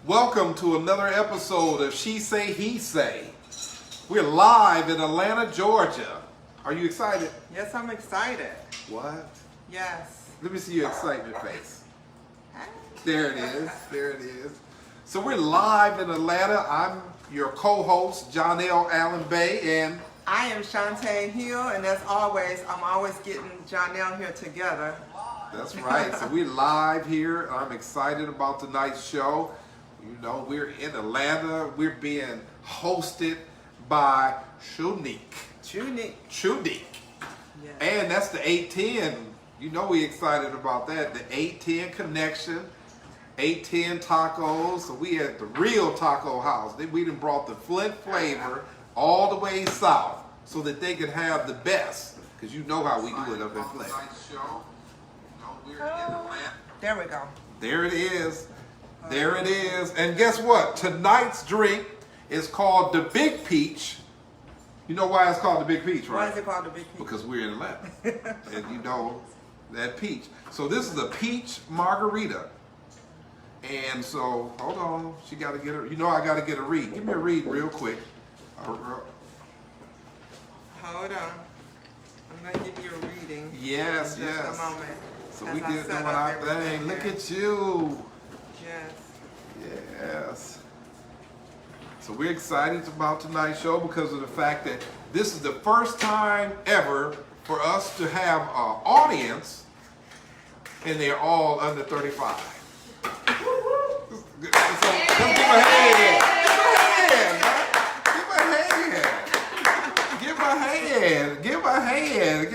Welcome to another episode of She Say, He Say. We're live in Atlanta, Georgia. Are you excited? Yes, I'm excited. What? Yes. Let me see your excitement face. There it is. There it is. So we're live in Atlanta. I'm your co-host, Johnell Allen Bay, and I am Shuntai Hill, and as always, I'm always getting Johnell here together. that's right. So we're live here. I'm excited about tonight's show. You know, we're in Atlanta. We're being hosted by Shuntai. Yes. And that's the 810. You know we excited about that. The 810 connection. 810 tacos. So we at the real taco house. We done brought the Flint flavor all the way south so that they could have the best. Because you know how we do it up in Flint. There we go. There it is. There it is. And guess what? Tonight's drink is called the Big Peach. You know why it's called the Big Peach, right? Why is it called the Big Peach? Because we're in Atlanta. And you know that peach. So this is a peach margarita. And so, hold on. She got to get her. You know I got to get a read. Give me a read real quick. Hold on. I'm going to give you a reading. Yes, in just yes. a moment. So as we I did set doing up our everything thing. Look here. at you. Yes. Yes. So we're excited about tonight's show because of the fact that this is the first time ever for us to have an audience and they're all under 35. So let's give a hand. Give a hand.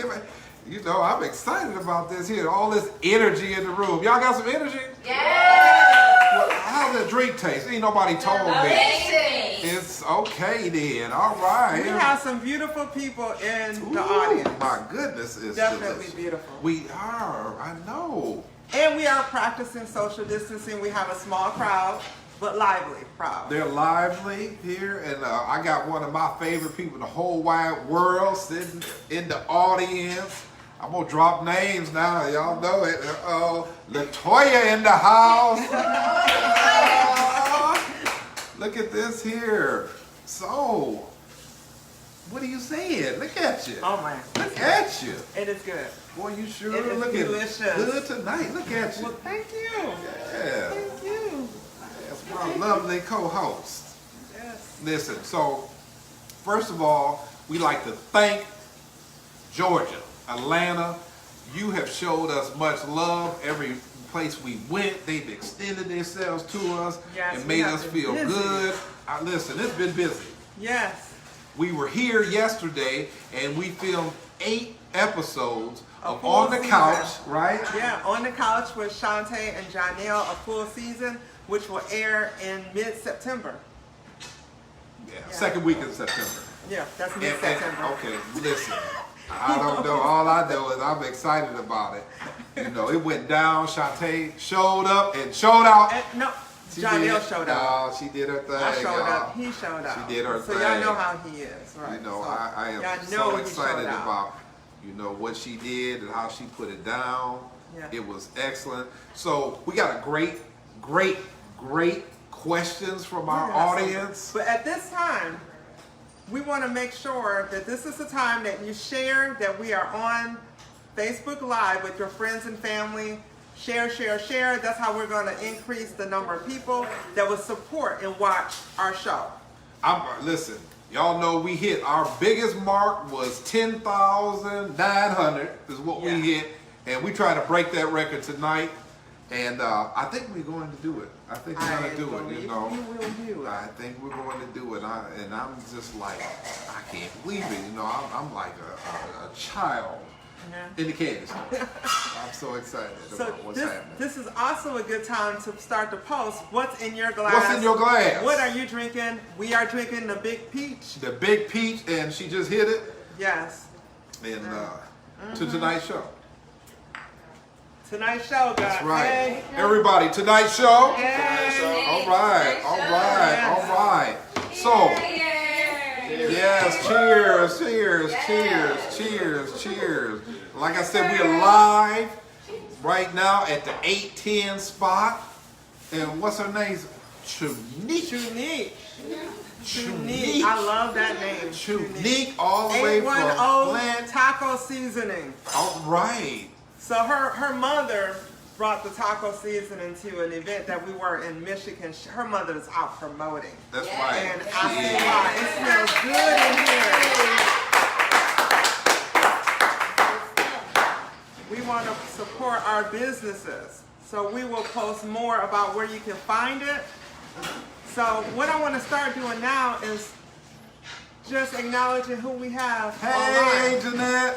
You know, I'm excited about this here. All this energy in the room. Y'all got some energy? Yeah. Well, how's that drink taste? Ain't nobody told me. Amazing. It's okay then. All right. We have some beautiful people in Ooh, the audience. my goodness, it's Definitely delicious. beautiful. We are. I know. And we are practicing social distancing. We have a small crowd, but lively crowd. They're lively here, and I got one of my favorite people in the whole wide world sitting in the audience. I'm gonna drop names now. Y'all know it. Latoya in the house. Look at this here. So, what are you saying? Look at you. Oh man. Look at you. It is good. Boy, you sure It is looking delicious. good tonight. Look at you. Well, thank you. Yeah. Thank you. That's my lovely co-host. Yes. Listen, so first of all, we like to thank Georgia, Atlanta. You have showed us much love. Every place we went, they've extended themselves to us Yes, and we made have us been feel busy. good. Listen, it's been busy. Yes. We were here yesterday and we filmed 8 episodes A of full On the season. Couch, right? Yeah, On the Couch with Shuntai and Johnell, a full season, which will air in mid-September. Yeah, second week in September. Yeah, that's And- mid-September. okay, listen. I don't know. All I know is I'm excited about it. You know, it went down. Shuntai showed up and showed out. And, no, She Johnell did. showed up. No, she did her thing. I showed y'all. up. He showed up. She did her so thing. y'all know how he is, right? You know, So I am y'all so know he excited showed out. about, you know, what she did and how she put it down. Yeah. It was excellent. So we got a great questions from our Yeah, so- audience. But at this time, we want to make sure that this is the time that you share that we are on Facebook Live with your friends and family. Share. That's how we're going to increase the number of people that will support and watch our show. Listen, y'all know we hit our biggest mark was 10,900 is what we Yeah. hit, and we try to break that record tonight. And I think we're going to do it. I think we're going to do it. You know, You will do it. I think we're going to do it. And I'm just like, I can't believe it. You know, I'm like a child Yeah. in the candy store. I'm so excited So about what's happening. this is also a good time to start to post what's in your glass. What's in your glass? What are you drinking? We are drinking the Big Peach. The Big Peach, and she just hit it. Yes. And to tonight's show. Tonight's show, guys. That's right. Hey. Everybody, tonight's show. Hey. All right. So, yes, cheers. Like I said, we are live right now at the 810 spot. And what's her name? Shunique. Shunique. I love that name. Shunique, all the way from 810 Flint. Taco Seasoning. All right. So her mother brought the taco seasoning to an event that we were in Michigan. Her mother is out promoting. That's right. And I see why. It smells good in here. We want to support our businesses. So we will post more about where you can find it. So what I want to start doing now is just acknowledging who we have. Hey, Jeanette.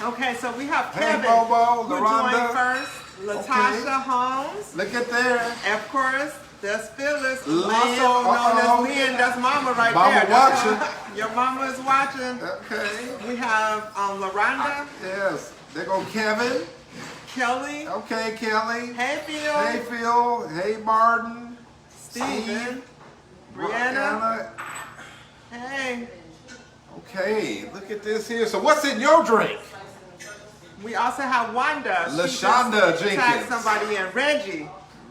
Okay, so we have Hey, Kevin, Bobo, who LaRonda. joined first. Latasha Okay. Holmes. Look at there. Of course, that's Phyllis, Lynn, also known as Lynn. That's Mama right Mama there. watching. Your Mama is watching. Okay. We have LaRonda, Yes. There go Kevin. Kelly, Okay, Kelly. hey Phil, Hey, Phil. Hey, Martin. Stephen, Brianna, hey. Okay, look at this here. So what's in your drink? We also have Wanda. She LaShonda just Jenkins. tagged somebody in. Reggie.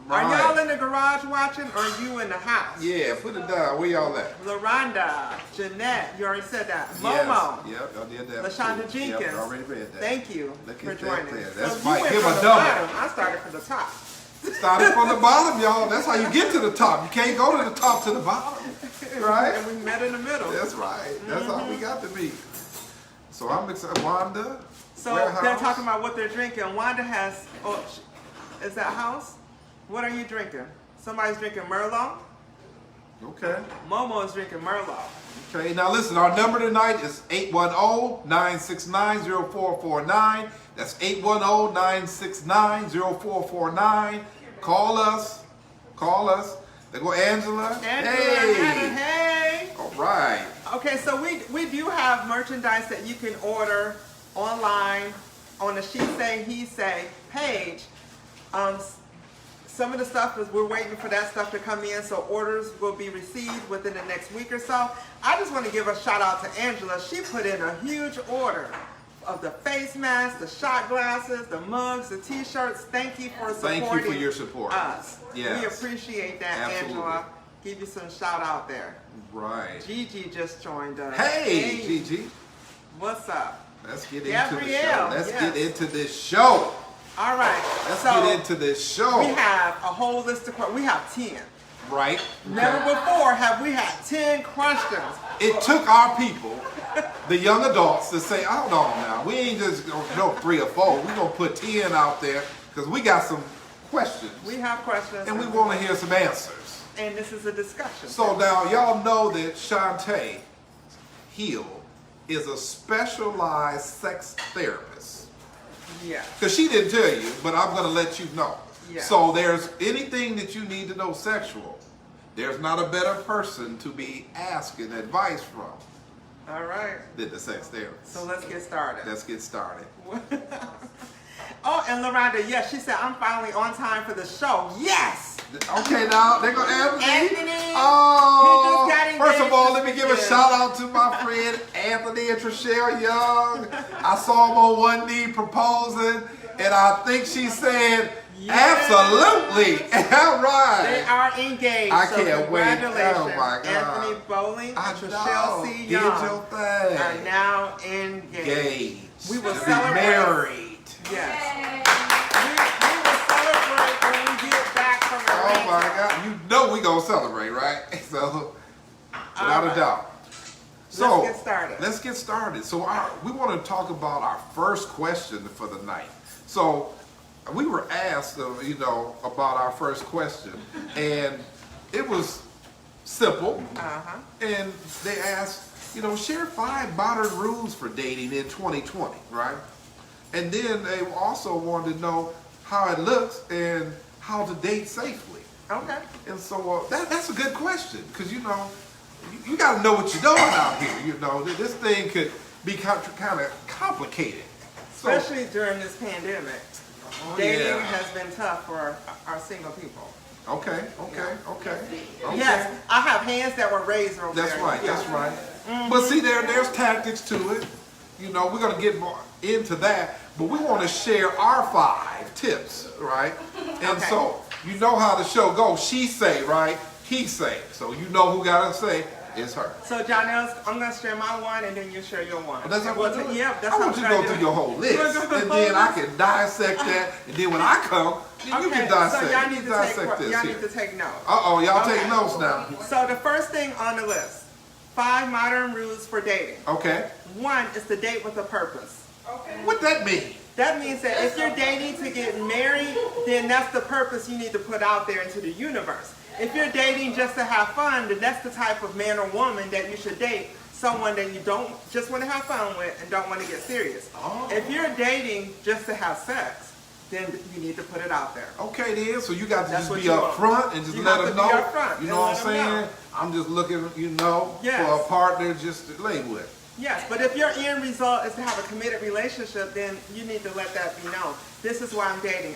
Are Right. y'all in the garage watching or are you in the house? Yeah, put it down. Where y'all at? LaRonda, Jeanette, you already said that. Momo, Yes. Yep, I did that. LaShonda too. Jenkins. Yep, I already read that. Thank you Look for at that joining. there. So That's you Mike. went Give from a the double. bottom. I started from the top. Started from the bottom, y'all. That's how you get to the top. You can't go to the top to the bottom. Right? And we met in the middle. That's right. That's how we got to meet. So I'm excited. Wanda. So warehouse. they're talking about what they're drinking. Wanda has, is that house? What are you drinking? Somebody's drinking Merlot. Okay. Momo is drinking Merlot. Okay, now listen, our number tonight is 810-969-0449. That's 810-969-0449. Call us. Call us. There go Angela. Angela, Hey. hey. All right. Okay, so we do have merchandise that you can order online on the She Say, He Say page. Some of the stuff is we're waiting for that stuff to come in, so orders will be received within the next week or so. I just want to give a shout out to Angela. She put in a huge order of the face masks, the shot glasses, the mugs, the t-shirts. Thank you for supporting Thank you for your support. us. Yes. We appreciate that, Absolutely. Angela. Give you some shout out there. Right. Gigi just joined us. Hey, Gigi. What's up? Let's get into the show. Gabrielle, Let's yes. get into this show. All right. Let's so get into this show. we have a whole list of questions. We have 10. Right. Never before have we had 10 questions. It took our people, the young adults, to say, hold on now, we ain't just gonna know 3 or 4. We're gonna put 10 out there because we got some questions. We have questions. And we want to hear some answers. And this is a discussion. So now y'all know that Shuntai Hill is a specialized sex therapist. Yeah. Because she didn't tell you, but I'm going to let you know. Yeah. So there's anything that you need to know sexual, there's not a better person to be asking advice from All right. than the sex therapist. So let's get started. Let's get started. Oh, and LaRonda, yes, she said, I'm finally on time for the show. Yes! Okay, now, there go Anthony. Anthony! Oh, He just got first of engaged all, this let me give a weekend. shout out to my friend Anthony and Trishelle Young. I saw him on one knee proposing, and I think she said, Yes. absolutely. All right. They are engaged. I so can't wait. congratulations. Oh, my God. Anthony Bowling and I Trishelle C. did Young your thing. are now engaged. Engaged. We will to be celebrate. married. Yes. We will celebrate when we get back from the Oh my God! You know we gonna celebrate, right? So, without right. a doubt. So Let's get started. Let's get started. So we want to talk about our first question for the night. So we were asked, about our first question, and it was simple. Uh-huh. And they asked, share 5 modern rules for dating in 2020, right? And then they also wanted to know how it looks and how to date safely. Okay. And so that's a good question because, you got to know what you're doing out here. This thing could be kind of complicated. So, Especially during this pandemic. Dating yeah. has been tough for our single people. Okay. Yes, I have hands that were raised over That's there. right, Yeah. that's right. But see, there's tactics to it. We're going to get more into that. But we want to share our 5 tips, right? And Okay. so you know how the show goes. She say, right? He say. So you know who got to say. It's her. So Johnell, I'm gonna share my one, and then you share your one. Well, that's how we're doing. Yeah, that's I how want you to we're go gonna through do your it. whole list, We're gonna and go then through I this. can dissect that, and then when I come, then you can dissect. So y'all need to dissect this y'all here. need to take notes. Uh-oh, y'all Okay. take notes now. So the first thing on the list, 5 modern rules for dating. Okay. 1 is to date with a purpose. What that mean? That means that if you're dating to get married, then that's the purpose you need to put out there into the universe. If you're dating just to have fun, then that's the type of man or woman that you should date. Someone that you don't just want to have fun with and don't want to get serious. Oh. If you're dating just to have sex, then you need to put it out there. Okay then, so you got to That's just what be you up want. front and just You let have them to be know. up front You and know what let I'm 'em saying? know. I'm just looking, you know, Yes. for a partner just to lay with. Yes, but if your end result is to have a committed relationship, then you need to let that be known. This is why I'm dating.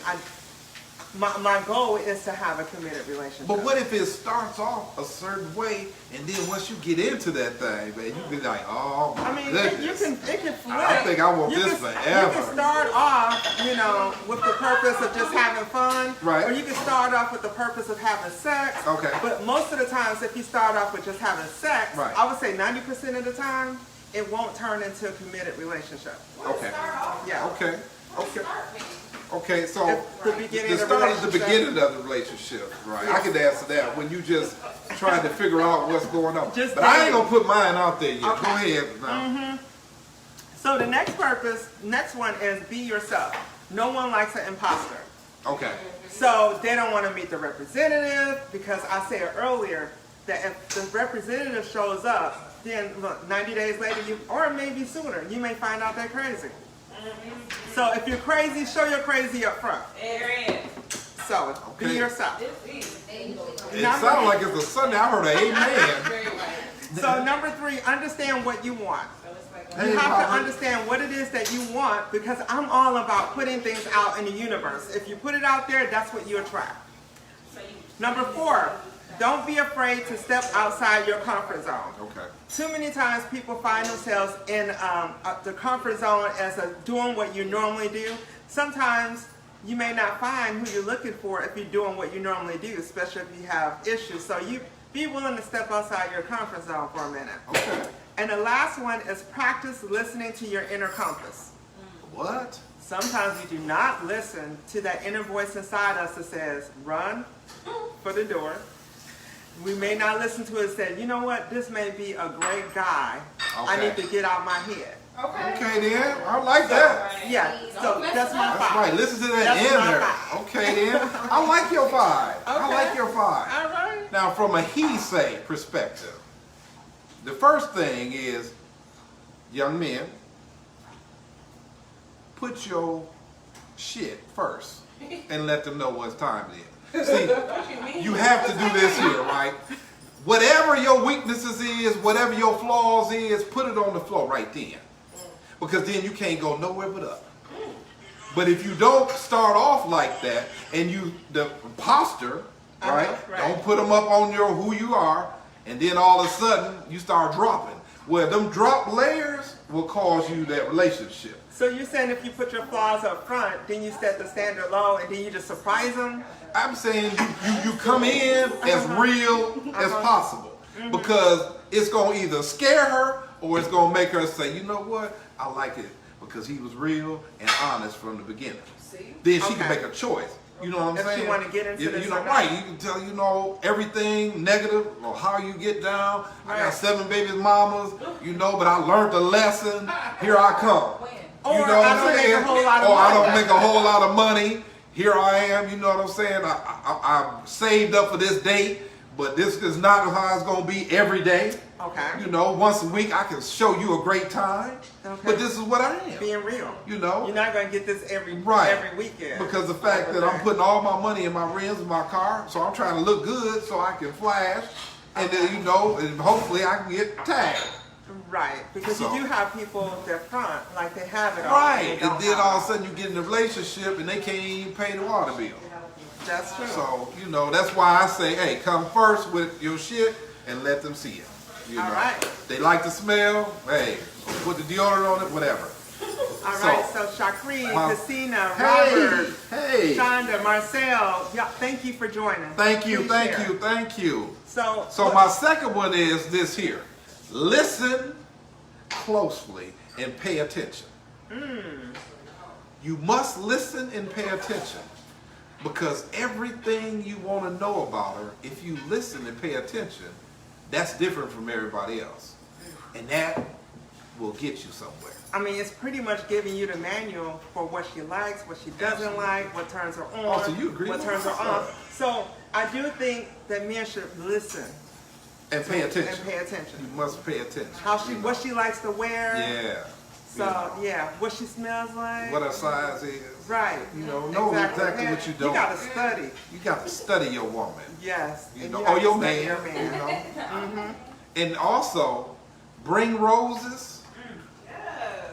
My goal is to have a committed relationship. But what if it starts off a certain way, and then once you get into that thing, man, you be like, oh my I mean, goodness. it can flip. I think I want this You forever. can start off, you know, with the purpose of just having fun. Right. Or you can start off with the purpose of having sex. Okay. But most of the times, if you start off with just having sex, Right. I would say 90% of the time, it won't turn into a committed relationship. Okay. Yeah. Okay. Okay. Okay, so The beginning of the start is the relationship. beginning of the relationship, right? I can answer that when you just trying to figure out what's going on. Just But I ain't dating. gonna put mine out there yet. Okay. Go ahead now. So the next one is be yourself. No one likes an imposter. Okay. So they don't want to meet the representative because I said earlier that if the representative shows up, then look, 90 days later, or maybe sooner, you may find out they're crazy. So if you're crazy, show you're crazy up front. So be Okay. yourself. It sounds like it's a Sunday. I heard an amen. So number 3, understand what you want. Hey, You have to Robert. understand what it is that you want because I'm all about putting things out in the universe. If you put it out there, that's what you attract. Number 4, don't be afraid to step outside your comfort zone. Okay. Too many times people find themselves in the comfort zone as doing what you normally do. Sometimes you may not find who you're looking for if you're doing what you normally do, especially if you have issues. So you be willing to step outside your comfort zone for a minute. Okay. And the last one is practice listening to your inner compass. What? Sometimes we do not listen to that inner voice inside us that says, run for the door. We may not listen to it and say, you know what, this may be a great guy. I Okay. need to get out my head. Okay then. I like that. Yeah, so that's my That's five. right. Listen to that That's my inner. vibe. Okay then. I like your vibe. I Okay. like your vibe. All right. Now, from a he-say perspective, the first thing is, young men, put your shit first and let them know what time it is. See, you have to do this here, right? Whatever your weaknesses is, whatever your flaws is, put it on the floor right then. Because then you can't go nowhere but up. But if you don't start off like that, and you, the imposter, right? Right. Don't put them up on your who you are, and then all of a sudden you start dropping. Well, them drop layers will cause you that relationship. So you're saying if you put your flaws up front, then you set the standard low and then you just surprise them? I'm saying you come in as real as possible, because it's going to either scare her or it's going to make her say, you know what, I like it because he was real and honest from the beginning. Then she can Okay. make a choice. You know what I'm If she saying? wanna get into this you know, or not. right? You can tell, you know, everything negative or how you get down. I got Right. 7 baby mamas, you know, but I learned the lesson. Here I come. Or You know what I I'm don't make saying? a whole lot of Or I money. don't make a whole lot of money. Here I am, you know what I'm saying? I'm saved up for this date, but this is not how it's going to be every day. Okay. You know, once a week I can show you a great time, Okay. but this is what I am. Being real. You know? You're not going to get this every Right. weekend. Because the fact that I'm putting all my money in my rims in my car, so I'm trying to look good so I can flash, and then, you know, and hopefully I can get tagged. Right, because So- you do have people that front, like they have it all. Right, they and don't then have all it. of a sudden you get in a relationship and they can't even pay the water bill. That's true. So, you know, that's why I say, hey, come first with your shit and let them see it. You All know? right. They like the smell, hey, put the deodorant on it, whatever. All right, so Shakri, Cassina, hey, Robert, hey. Shonda, Marcel, yeah, thank you for joining. Thank you, Please thank share. you, thank you. So my second one is this here. Listen closely and pay attention. You must listen and pay attention, because everything you want to know about her, if you listen and pay attention, that's different from everybody else. And that will get you somewhere. I mean, it's pretty much giving you the manual for what she likes, what she doesn't like, what turns her on, Oh, so you agree what with turns her that? off. So I do think that men should listen And pay attention. and pay attention. You must pay attention. What she likes to wear. Yeah. So yeah, what she smells like. What her size is. Right. Know exactly what you don't. You gotta study. You got to study your woman. Yes. You and know, you or have to your study man. your man. You know. And also, bring roses.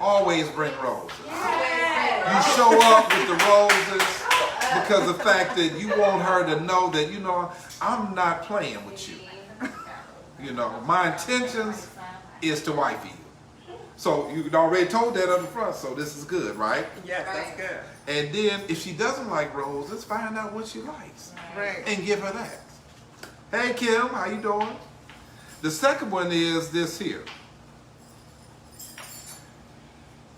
Always bring roses. You show up with the roses because the fact that you want her to know that, you know, I'm not playing with you. You know, my intentions is to wife you. So you already told that up front, so this is good, right? Yes, that's good. And then if she doesn't like roses, find out what she likes. Right. And give her that. Hey Kim, how you doing? The second one is this here.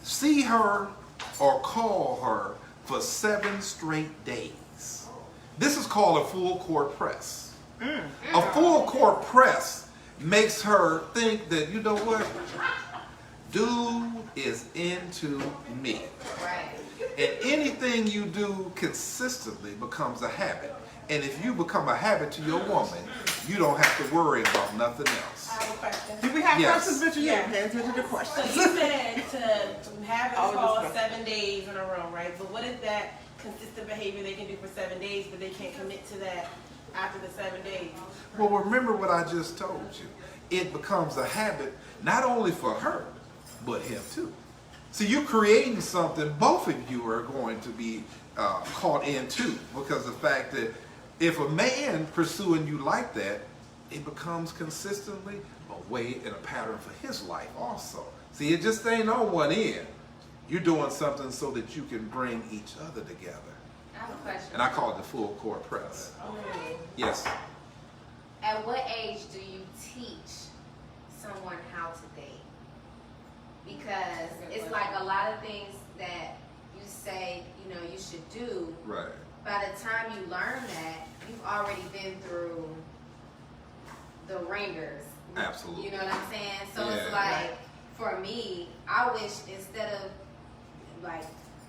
See her or call her for 7 straight days. This is called a full court press. A full court press makes her think that, you know what? Dude is into me. Right. And anything you do consistently becomes a habit. And if you become a habit to your woman, you don't have to worry about nothing else. I have a question. Do we have Yes. questions, Richard? Yeah. Pay attention to the So questions. you said to have it Oh, called just- 7 days in a row, right? But what if that consistent behavior they can do for 7 days, but they can't commit to that after the 7 days? Well, remember what I just told you. It becomes a habit not only for her, but him too. See, you're creating something both of you are going to be caught into, because the fact that if a man pursuing you like that, it becomes consistently a way and a pattern for his life also. See, it just ain't on one end. You're doing something so that you can bring each other together. I have a question. And I call it the full court press. Yes. At what age do you teach someone how to date? Because it's like a lot of things that you say, you know, you should do. Right. By the time you learn that, you've already been through the ringers. Absolutely. You know what I'm saying? So Yeah. it's like, for me, I wish instead of, like,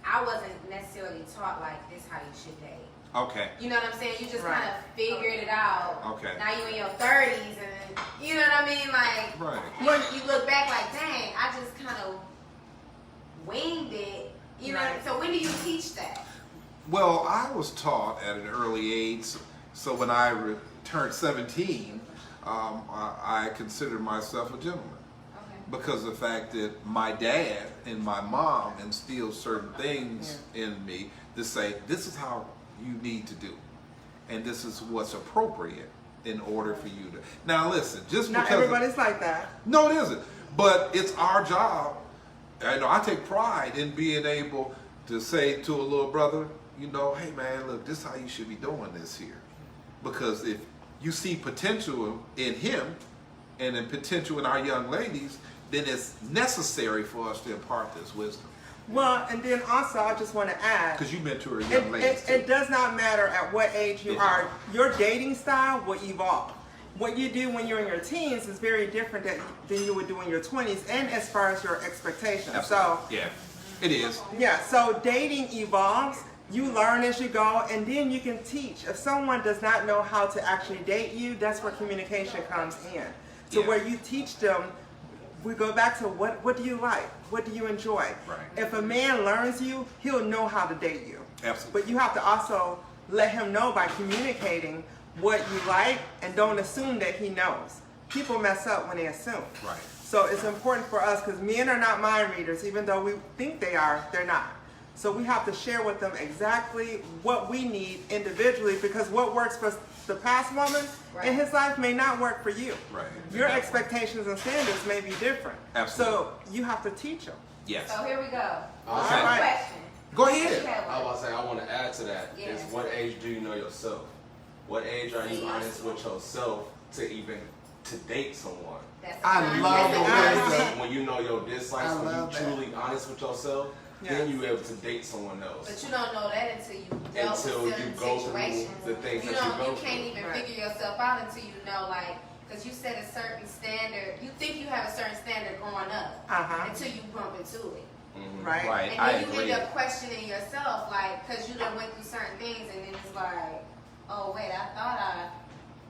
I wasn't necessarily taught like this how you should date. Okay. You know what I'm saying? You just Right. kind of figured it out. Okay. Now you in your 30s and, you know what I mean? Like, Right. you look back like, dang, I just kind of winged it. You know, Right. so when do you teach that? Well, I was taught at an early age, so when I turned 17, I considered myself a gentleman. Okay. Because of the fact that my dad and my mom instilled certain things in me to say, this is how you need to do. And this is what's appropriate in order for you to. Now listen, just Not because. everybody's like that. No, it isn't. But it's our job. I know I take pride in being able to say to a little brother, you know, hey man, look, this is how you should be doing this here. Because if you see potential in him and in potential in our young ladies, then it's necessary for us to impart this wisdom. Well, and then also I just want to add, Because you mentor young ladies too. it does not matter at what age you are. Your dating style will evolve. What you do when you're in your teens is very different than you would do in your 20s, and as far as your expectations. Absolutely. So Yeah, it is. yeah, so dating evolves. You learn as you go, and then you can teach. If someone does not know how to actually date you, that's where communication comes in. So Yeah. where you teach them, we go back to what do you like? What do you enjoy? Right. If a man learns you, he'll know how to date you. Absolutely. But you have to also let him know by communicating what you like, and don't assume that he knows. People mess up when they assume. Right. So it's important for us, because men are not mind readers, even though we think they are, they're not. So we have to share with them exactly what we need individually, because what works for the past woman in his life may not work for you. Right. Your expectations and standards may be different. Absolutely. So you have to teach them. Yes. So here we go. All Okay. right. Question. Go You ahead. have I one. was about to say, I want to add to that. Yeah. Is what age do you know yourself? What age are you honest with yourself to even to date someone? That's I a love that's the a way nice- that- When you know your dislikes, I when you love that. truly honest with yourself, Yeah. then you able to date someone else. But you don't know that until you dealt Until with you certain go through situations. the things You that you don't. go You can't through. even Right. figure yourself out until you know, like, because you set a certain standard. You think you have a certain standard growing up Uh-huh. until you bump into it. Mhm. Right. Right. And I then you agree. end up questioning yourself, like, because you done went through certain things, and then it's like, oh, wait, I thought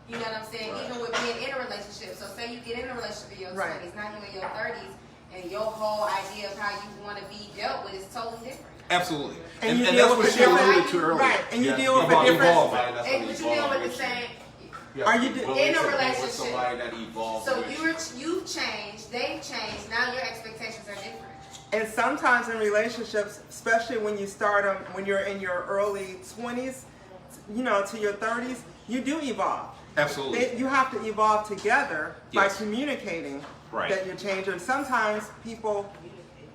you know what I'm saying? Right. Even with being in a relationship. So say you get in a relationship in your Right. 20s, now you're in your 30s, and your whole idea of how you want to be dealt with is totally different. Absolutely. And And, you and deal that's with what the she different- alluded to earlier. Right, and you Yeah, deal with you a different. evolve, right? That's And what but you deal evolve with with the you. same. You Are have you to be d- willing in a to be with relationship. somebody that evolves So with you. you've changed, they've changed. Now your expectations are different. And sometimes in relationships, especially when you start them, when you're in your early 20s, you know, to your 30s, you do evolve. Absolutely. You have to evolve together by Yes. communicating Right. that you're changing. Sometimes people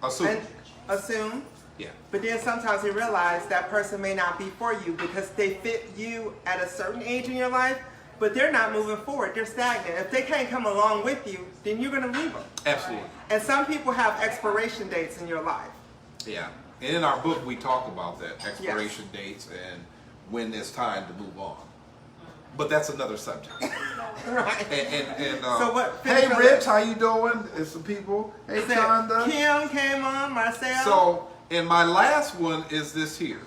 Assume. assume, Yeah. but then sometimes you realize that person may not be for you because they fit you at a certain age in your life, but they're not moving forward. They're stagnant. If they can't come along with you, then you're going to leave them. Absolutely. And some people have expiration dates in your life. Yeah. And in our book, we talk about that expiration dates and when it's time to move on. But that's another subject. Right. And So what- hey, Rich, how you doing? It's some people. Hey, Said Chanda. Kim came on, Marcel. So, and my last one is this here.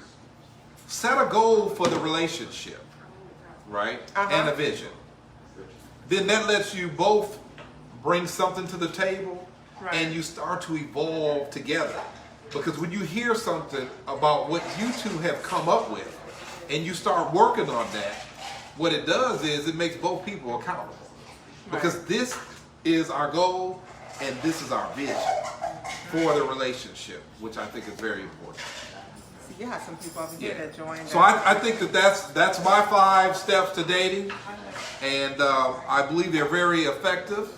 Set a goal for the relationship, right? Uh-huh. And a vision. Then that lets you both bring something to the table Right. and you start to evolve together. Because when you hear something about what you two have come up with and you start working on that, what it does is it makes both people accountable. Because this is our goal and this is our vision for the relationship, which I think is very important. See, you have some people over here that joined. So I think that's my 5 steps to dating, and I believe they're very effective,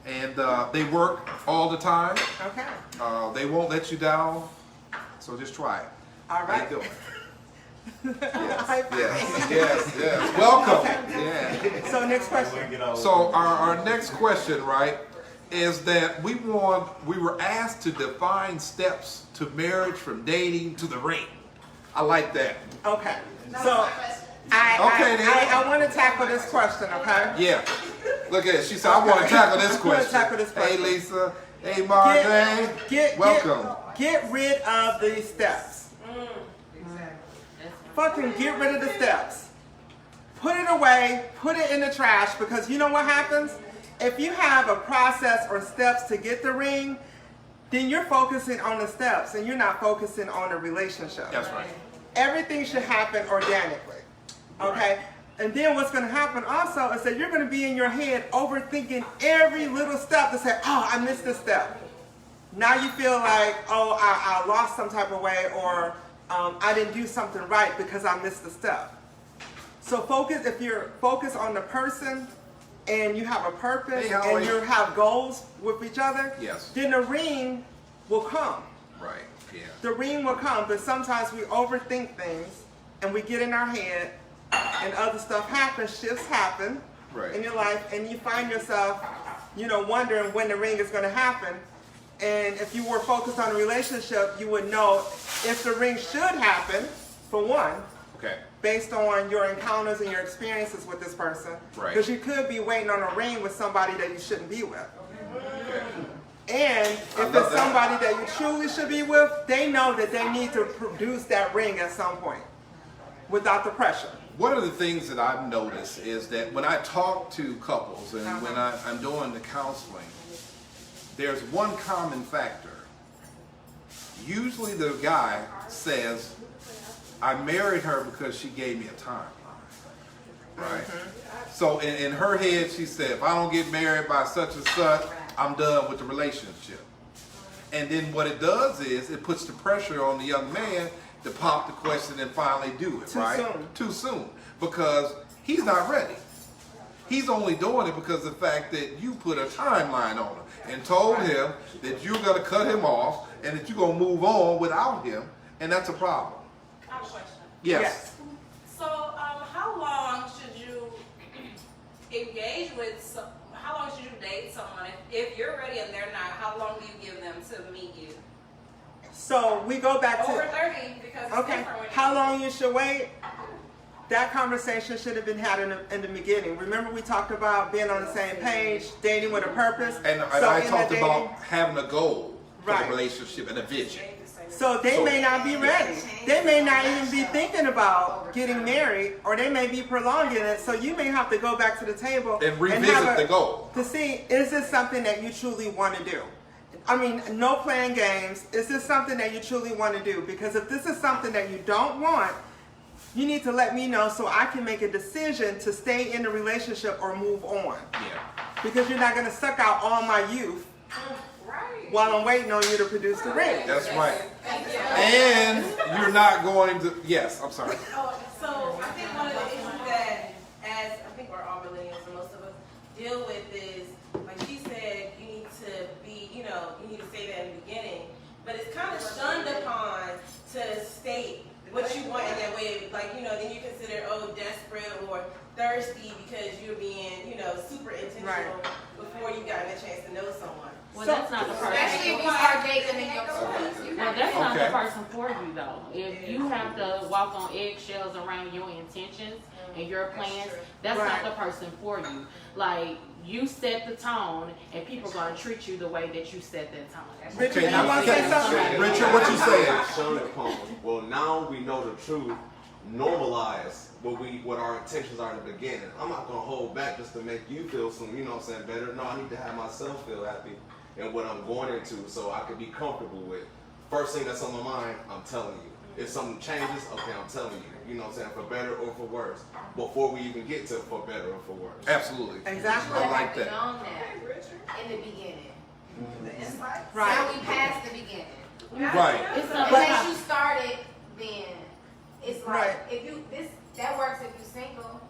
and they work all the time. Okay. They won't let you down, so just try it. All How right. you doing? High five. Yes. Welcome. Yeah. So next question. So our next question, right, is that we were asked to define steps to marriage from dating to the ring. I like that. Okay. So Okay, then. I want to tackle this question. Okay. Yeah. Look at it. She said, I want to tackle this I'm gonna question. tackle this question. Hey, Lisa. Hey, Marvin. Welcome. Get rid of these steps. Fucking get rid of the steps. Put it away. Put it in the trash, because you know what happens? If you have a process or steps to get the ring, then you're focusing on the steps and you're not focusing on the relationship. That's right. Everything should happen organically. Okay? And then what's going to happen also is that you're going to be in your head overthinking every little step to say, oh, I missed this step. Now you feel like, oh, I lost some type of way, or I didn't do something right because I missed the step. So if you're focused on the person and you have a purpose Hey, how are and you? you have goals with each other, Yes. then the ring will come. Right. Yeah. The ring will come, but sometimes we overthink things and we get in our head and other stuff happens, shifts happen Right. in your life, and you find yourself, wondering when the ring is going to happen. And if you were focused on a relationship, you would know if the ring should happen, for one, Okay. based on your encounters and your experiences with this person. Right. Because you could be waiting on a ring with somebody that you shouldn't be with. Okay. And I if love it's that. somebody that you truly should be with, they know that they need to produce that ring at some point without the pressure. One of the things that I've noticed is that when I talk to couples and when I'm doing the counseling, there's one common factor. Usually the guy says, I married her because she gave me a timeline. Right? So in her head, she said, if I don't get married by such and such, I'm done with the relationship. And then what it does is it puts the pressure on the young man to pop the question and finally do it, Too right? soon. Too soon. Because he's not ready. He's only doing it because of the fact that you put a timeline on him and told him that you're going to cut him off and that you're going to move on without him, and that's a problem. I have a question. Yes. So, how long should you engage with? How long should you date someone if you're ready and they're not? How long do you give them to meet you? So we go back to Over 30, because it's okay. different when How long you should wait? That conversation should have been had in the beginning. Remember, we talked about being on the same page, dating with a purpose. And So I in the talked dating- about having a goal for Right. the relationship and a vision. So they may not be ready. They may not even be thinking about getting married, or they may be prolonging it. So you may have to go back to the table And revisit have the goal. to see, is this something that you truly want to do? I mean, no playing games. Is this something that you truly want to do? Because if this is something that you don't want, you need to let me know so I can make a decision to stay in the relationship or move on. Yeah. Because you're not going to suck out all my youth Right. while I'm waiting on you to produce the ring. That's right. And you're not going to, yes, I'm sorry. So I think one of the issues that, as I think we're all millennials and most of us deal with is, like she said, you need to be, you need to say that in the beginning, but it's kind of shunned upon to state what you want in that way. Like, then you consider, desperate or thirsty because you're being, super intentional Right. before you gotten a chance to know someone. Well, that's not the Especially if person. you start dating in your 20s. Well, that's not Okay. the person for you though. If you have to walk on eggshells around your intentions and your plans, that's Right. not the person for you. Like, you set the tone, and people are gonna treat you the way that you set that tone. Richard, Okay, you now, want to say something? Richard, what you saying? Shown upon. Well, now we know the truth. Normalize what our intentions are in the beginning. I'm not gonna hold back just to make you feel some, better. No, I need to have myself feel happy in what I'm going into, so I can be comfortable with. First thing that's on my mind, I'm telling you. If something changes, okay, I'm telling you. For better or for worse. Before we even get to for better or for worse. Absolutely. Exactly. I like We that. known that in the beginning. Now Right. we passed the beginning. Right. It's not Unless you started, then it's like Right. if you that works if you're single.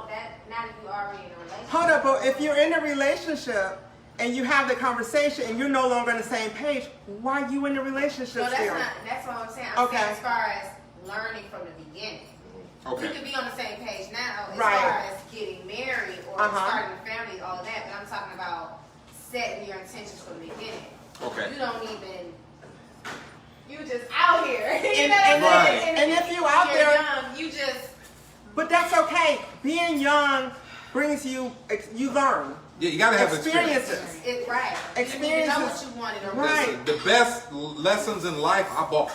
That not if you're already in a relationship. Hold up, but if you're in a relationship and you have the conversation and you're no longer on the same page, why are you in the relationship No, that's still? not. That's what I'm saying. I'm Okay. saying as far as learning from the beginning. Okay. You could be on the same page now as Right. far as getting married or Uh-huh. starting a family, all of that. But I'm talking about setting your intentions from the beginning. Okay. You don't even. You just out here. You And- know what I'm and- saying? and if you out you're there- young, you just. But that's okay. Being young brings you learn. Yeah, you gotta have experience. Experiences. It right. Experiences. You know what you wanted or Right. Listen, the best lessons in life I bought.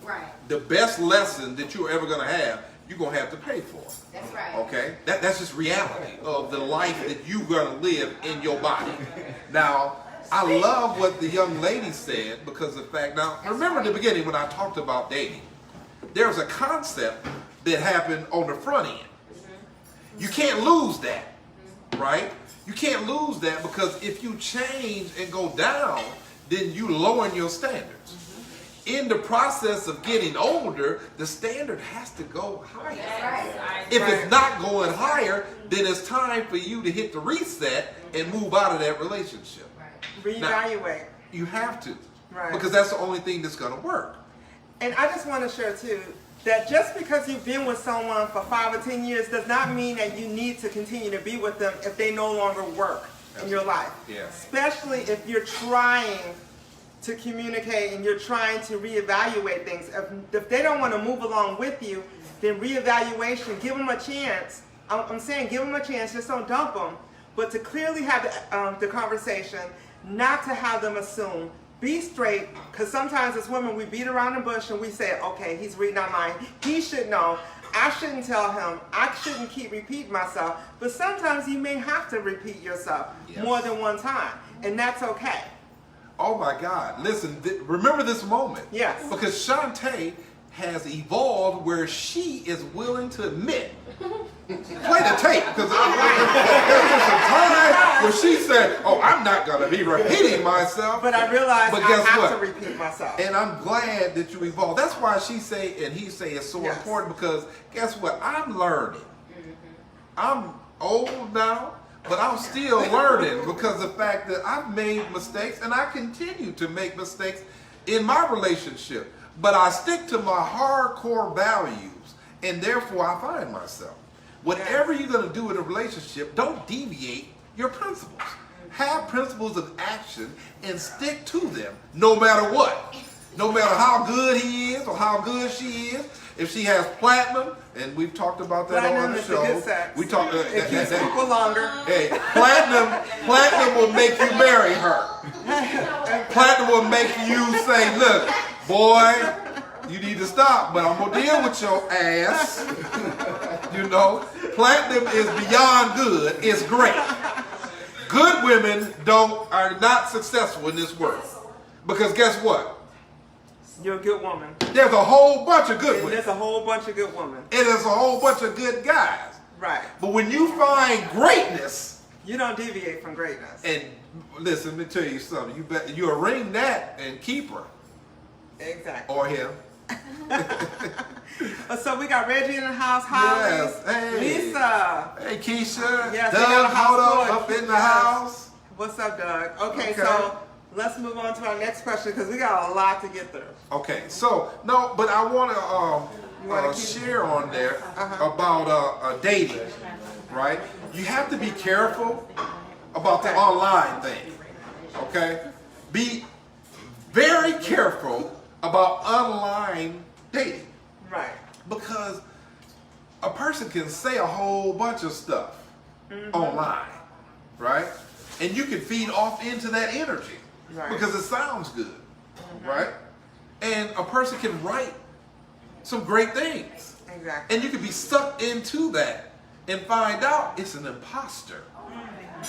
Right. The best lesson that you're ever gonna have, you're gonna have to pay for. That's right. Okay? That's just reality of the life that you're gonna live in your body. Now, I love what the young lady said because of the fact, now, remember in the beginning when I talked about dating, there's a concept that happened on the front end. You can't lose that, right? You can't lose that because if you change and go down, then you lower your standards. In the process of getting older, the standard has to go higher. Right. If it's not going higher, then it's time for you to hit the reset and move out of that relationship. Reevaluate. You have to. Right. Because that's the only thing that's going to work. And I just want to share too that just because you've been with someone for 5 or 10 years does not mean that you need to continue to be with them if they no longer work in your life. Yeah. Especially if you're trying to communicate and you're trying to reevaluate things. If they don't want to move along with you, then reevaluation, give them a chance. I'm saying give them a chance, just don't dump them, but to clearly have the conversation, not to have them assume. Be straight, because sometimes as women we beat around the bush and we say, okay, he's reading our mind. He should know. I shouldn't tell him. I shouldn't keep repeating myself. But sometimes you may have to repeat yourself more than one time, and that's okay. Oh my God. Listen, remember this moment. Yes. Because Shuntai has evolved where she is willing to admit. Play the tape, because there's just a time where she said, oh, I'm not going to be repeating myself. But I realized But I guess have what? to repeat myself. And I'm glad that you evolved. That's why she say and he say it's so Yes. important, because guess what? I'm learning. I'm old now, but I'm still learning because of the fact that I've made mistakes and I continue to make mistakes in my relationship. But I stick to my hardcore values, and therefore I find myself. Whatever you're going to do in a relationship, don't deviate your principles. Have principles of action and stick to them no matter what. No matter how good he is or how good she is. If she has platinum, and we've talked about that on the show. We talk. It keeps people longer. Hey, platinum will make you marry her. Platinum will make you say, "Look, boy, you need to stop, but I'm gonna deal with your ass." You know, platinum is beyond good. It's great. Good women are not successful in this world because guess what? You're a good woman. There's a whole bunch of good women. There's a whole bunch of good women. And there's a whole bunch of good guys. Right. But when you find greatness, you don't deviate from greatness. And listen, let me tell you something. You ring that and keep her. Exactly. Or him. So we got Reggie in the house. Holly. Yes. Hey. Lisa. Hey, Keisha. Yes, Doug, hold up in the house. What's up, Doug? Okay, so let's move on to our next question because we got a lot to get through. Okay, so no, but I want to share on there about dating, right? You have to be careful about the online thing. Okay, be very careful about online dating. Right. Because a person can say a whole bunch of stuff online, right? And you can feed off into that energy because it sounds good, right? And a person can write some great things. Exactly. And you can be sucked into that and find out it's an imposter.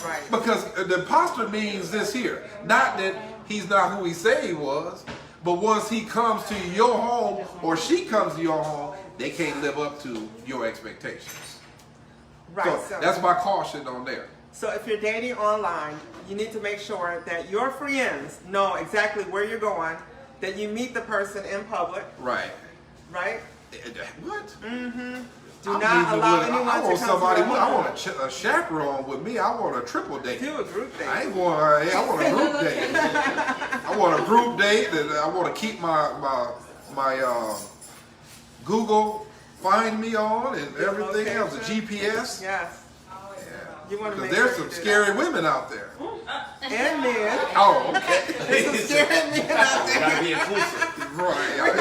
Right. Because the imposter means this here. Not that he's not who he said he was, but once he comes to your home or she comes to your home, they can't live up to your expectations. Right. So that's my caution on there. So if you're dating online, you need to make sure that your friends know exactly where you're going, that you meet the person in public. Right. Right? What? Mm-hmm. Do not allow anyone to come to your home. I want a chaperone with me. I want a triple date. Do a group date. I want a group date. I want a group date, and I want to keep my Google Find Me on and everything else, the GPS. Yes. You want to Because make there's sure some scary women out there. And men. Oh, okay. There's some scary men out there. Gotta be inclusive. Right. Yeah.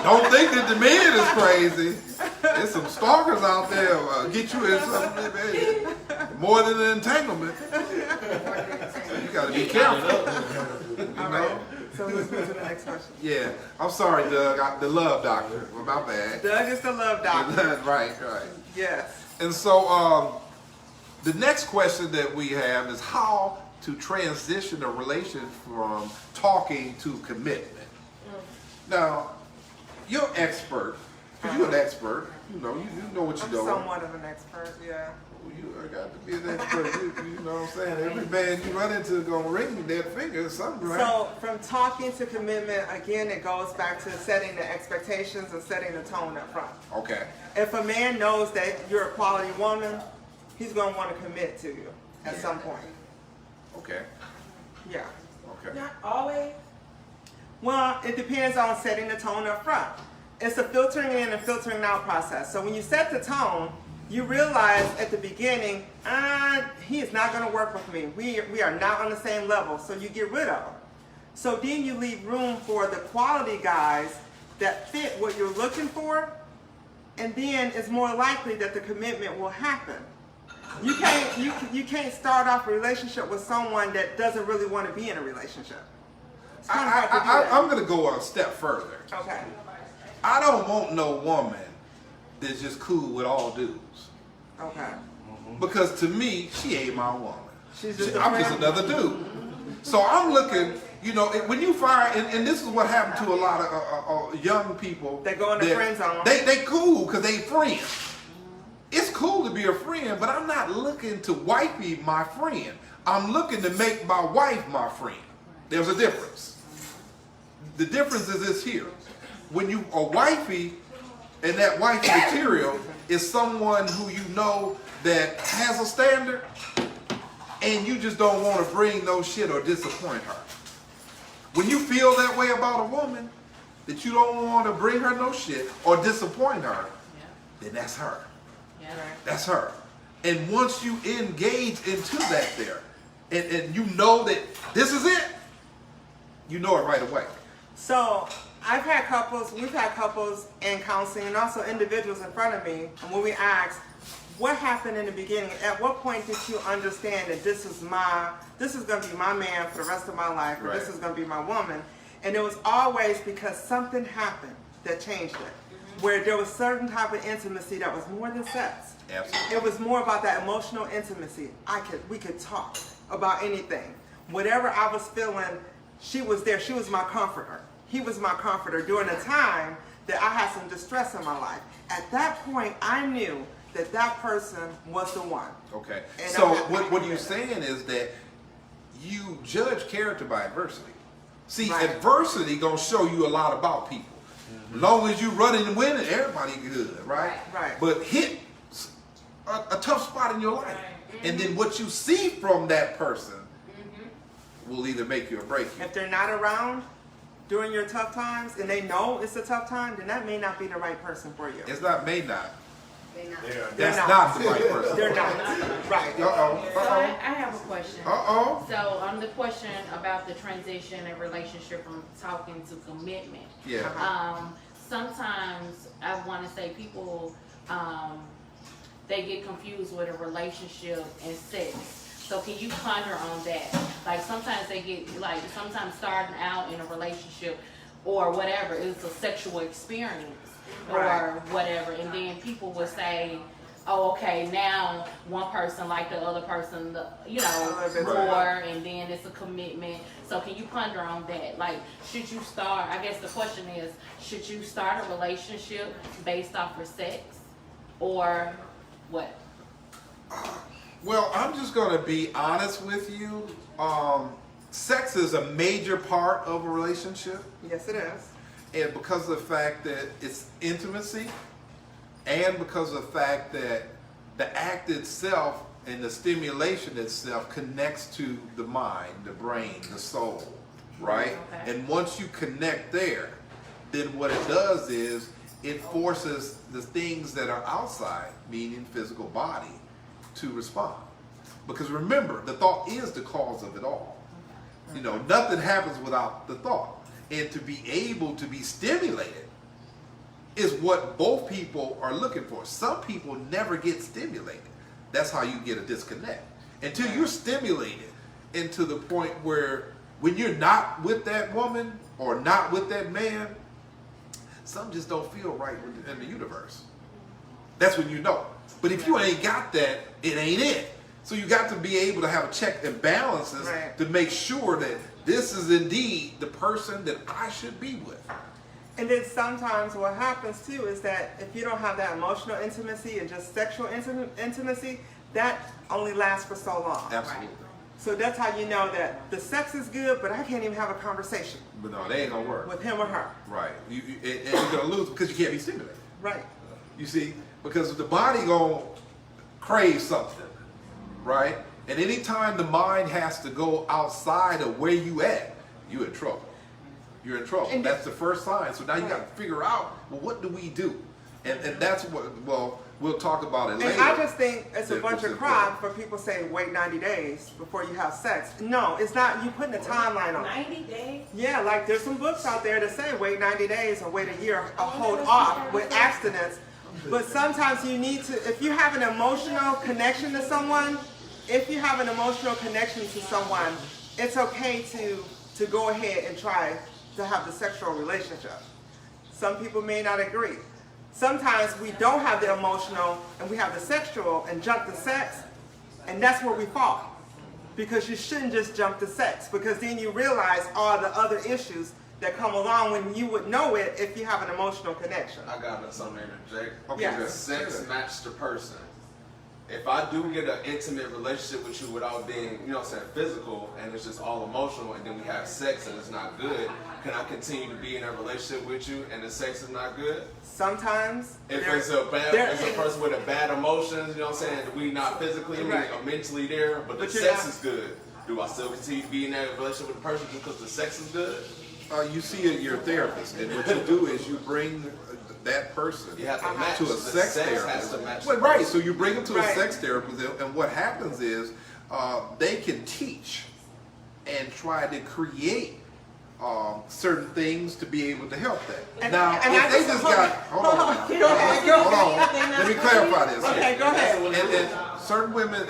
Don't think that the men is crazy. There's some stalkers out there get you in something more than an entanglement. So you got to be careful. You know. So let's move to the next question. Yeah. I'm sorry, Doug. The love doctor. Well, my bad. Doug is the love doctor. Right. Yes. And so the next question that we have is how to transition a relation from talking to commitment. Now, you're expert. You're an expert. You know what you're doing. I'm somewhat of an expert, yeah. You got to be an expert. You know what I'm saying? Every man you run into is going to ring their finger or something, right? So from talking to commitment, again, it goes back to setting the expectations and setting the tone up front. Okay. If a man knows that you're a quality woman, he's going to want to commit to you at some point. Okay. Yeah. Okay. Not always. Well, it depends on setting the tone up front. It's a filtering in and filtering out process. So when you set the tone, you realize at the beginning, he is not going to work with me. We are not on the same level, so you get rid of him. So then you leave room for the quality guys that fit what you're looking for, and then it's more likely that the commitment will happen. You can't start off a relationship with someone that doesn't really want to be in a relationship. It's kind of hard to do that. I'm going to go a step further. Okay. I don't want no woman that's just cool with all dudes. Okay. Because to me, she ain't my woman. I'm just another dude. So I'm looking, when you find, and this is what happened to a lot of young people. They go in the friend zone. They cool because they friends. It's cool to be a friend, but I'm not looking to wifey my friend. I'm looking to make my wife my friend. There's a difference. The difference is this here. When you are wifey, And that wifey material is someone who you know that has a standard, and you just don't want to bring no shit or disappoint her. When you feel that way about a woman, that you don't want to bring her no shit or disappoint her, then that's her. Yeah. That's her. And once you engage into that there, and you know that this is it, you know it right away. So we've had couples in counseling and also individuals in front of me, and when we asked, what happened in the beginning? At what point did you understand that this is going to be my man for the rest of my life, or this is going to be my woman? And it was always because something happened that changed it, where there was certain type of intimacy that was more than sex. Absolutely. It was more about that emotional intimacy. We could talk about anything. Whatever I was feeling, she was there. She was my comforter. He was my comforter during a time that I had some distress in my life. At that point, I knew that that person was the one. Okay. And So I'm happy what with you're that. saying is that you judge character by adversity. See, Right. adversity gonna show you a lot about people. Long as you running and winning, everybody good, right? Right. But hit a tough spot in your life, and then what you see from that person will either make you or break you. If they're not around during your tough times and they know it's a tough time, then that may not be the right person for you. It's not may not. They not. They're That's not the right person. They're not. Right. So Uh-oh. I have a question. Uh-oh. So the question about the transition and relationship from talking to commitment. Yeah. Sometimes I want to say people, they get confused with a relationship and sex. So can you ponder on that? Like sometimes they get, like sometimes starting out in a relationship or whatever, it's a sexual experience or Right. whatever. And then people would say, oh, okay, now one person like the other person, you know, A little bit more, and then it's a commitment. So can you ponder on that? Like, should you start, I guess the question is, should you start a relationship based off of sex or what? Well, I'm just going to be honest with you. Sex is a major part of a relationship, Yes, it is. and because of the fact that it's intimacy, and because of the fact that the act itself and the stimulation itself connects to the mind, the brain, the soul, right? Okay. And once you connect there, then what it does is it forces the things that are outside, meaning physical body, to respond. Because remember, the thought is the cause of it all. You know, nothing happens without the thought. And to be able to be stimulated is what both people are looking for. Some people never get stimulated. That's how you get a disconnect. Until you're stimulated into the point where when you're not with that woman or not with that man, something just don't feel right in the universe. That's when you know. But if you ain't got that, it ain't it. So you got to be able to have a check and balances Right. to make sure that this is indeed the person that I should be with. And then sometimes what happens too is that if you don't have that emotional intimacy and just sexual intimacy, that only lasts for so long. Absolutely. So that's how you know that the sex is good, but I can't even have a conversation But no, they ain't gonna work. with him or her. Right. And you're gonna lose because you can't be stimulated. Right. You see, because the body gonna crave something, right? And anytime the mind has to go outside of where you at, you in trouble. You're in trouble. And that's the first sign. So now you got to figure out, well, what do we do? And that's what, well, we'll talk about it later. And I just think it's a That bunch was of crap for people saying wait 90 days before you have sex. No, it's not. You putting a timeline on it. 90 days? Yeah, like there's some books out there that say wait 90 days or wait a year or hold off with abstinence. But sometimes you need to, if you have an emotional connection to someone, it's okay to go ahead and try to have the sexual relationship. Some people may not agree. Sometimes we don't have the emotional and we have the sexual and jump to sex, and that's where we fall. Because you shouldn't just jump to sex, because then you realize all the other issues that come along when you would know it if you have an emotional connection. I got something to interject. Okay, Yes. The sex matched the person. if I do get an intimate relationship with you without being, you know what I'm saying, physical, and it's just all emotional, and then we have sex and it's not good, can I continue to be in a relationship with you and the sex is not good? Sometimes. If it's a person with a bad emotions, you know what I'm saying, we not physically or mentally there, but the sex is good. Do I still continue to be in that relationship with the person just because the sex is good? You see your therapist, and what you do is you bring that person You have to match. to a The sex has therapist. to match Well, the right, person. so you bring them to a sex therapist, and what happens is they can teach and try to create certain things to be able to help that. Now, if they just got, hold on, let me clarify this. Okay, go ahead. And certain women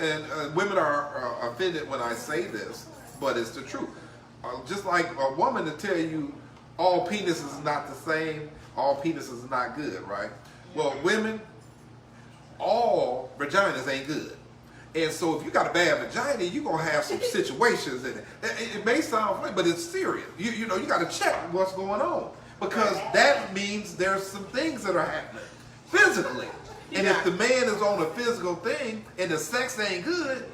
women are offended when I say this, but it's the truth. Just like a woman to tell you all penises is not the same, all penises is not good, right? Well, women, all vaginas ain't good. And so if you got a bad vagina, you're going to have some situations in it. It may sound funny, but it's serious. You know, you got to check what's going on. Because that means there's some things that are happening physically. And if the man is on a physical thing and the sex ain't good,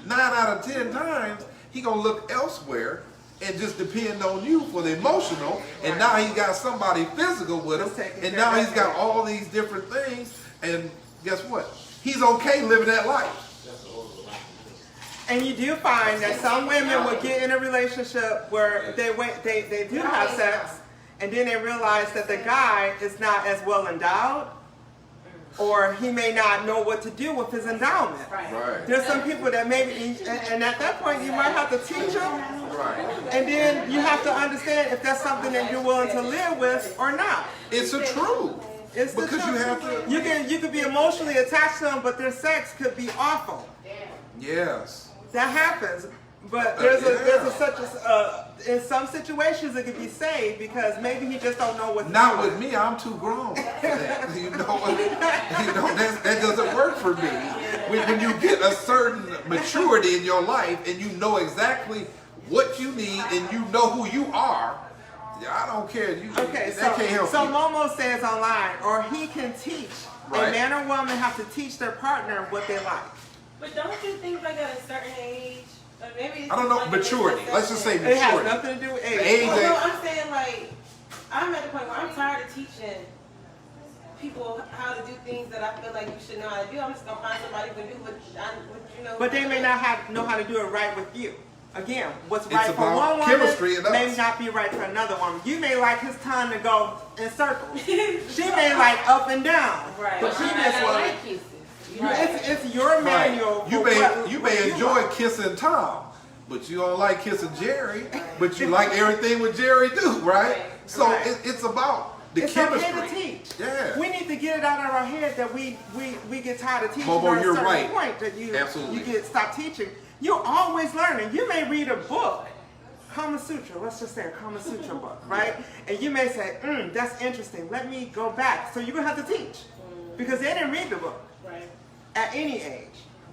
9 out of 10 times, he going to look elsewhere and just depend on you for the emotional. And now he got somebody physical with him. And now he's got all these different things. And guess what? He's okay living that life. And you do find that some women will get in a relationship where they do have sex, and then they realize that the guy is not as well endowed, or he may not know what to do with his endowment. Right. There's some people that maybe, and at that point you might have to teach them, and then you have to understand if that's something that you're willing to live with or not. It's the truth. It's the Because truth. you have to. You could be emotionally attached to them, but their sex could be awful. Yes. That happens, but in some situations it could be saved because maybe he just don't know what to Not do. with me, I'm too grown. You know that doesn't work for me. When you get a certain maturity in your life and you know exactly what you need and you know who you are, I don't care. That can't help so you. Momo says online, or he can teach. Right. A man or woman have to teach their partner what they like. But don't you think like at a certain age, or maybe it's I don't know, like maturity. Let's just say It has maturity. nothing to do with age. The age Well, no, I'm saying like, I'm at the point where I'm tired of teaching people how to do things that I feel like you should know how to do. I'm just gonna find somebody who can do what you know. But they may not know how to do it right with you. Again, what's It's right for about one woman chemistry and us. may not be right for another woman. You may like his tongue to go in circles. She may like up and down. Right. But she just I like like kisses. it's your manual. You for may what you enjoy like. kissing Tom, but you don't like kissing Jerry. But you like everything what Jerry do, right? So Right. it's about the It's chemistry. okay to teach. Yeah. We need to get it out of our head that we get tired of teaching. Momo, at a you're certain right. point that you Absolutely. get stop teaching. You're always learning. You may read a book, Kama Sutra. Let's just say a Kama Sutra book, right? And you may say, "That's interesting. Let me go back." So you're gonna have to teach because they didn't read the book at any age.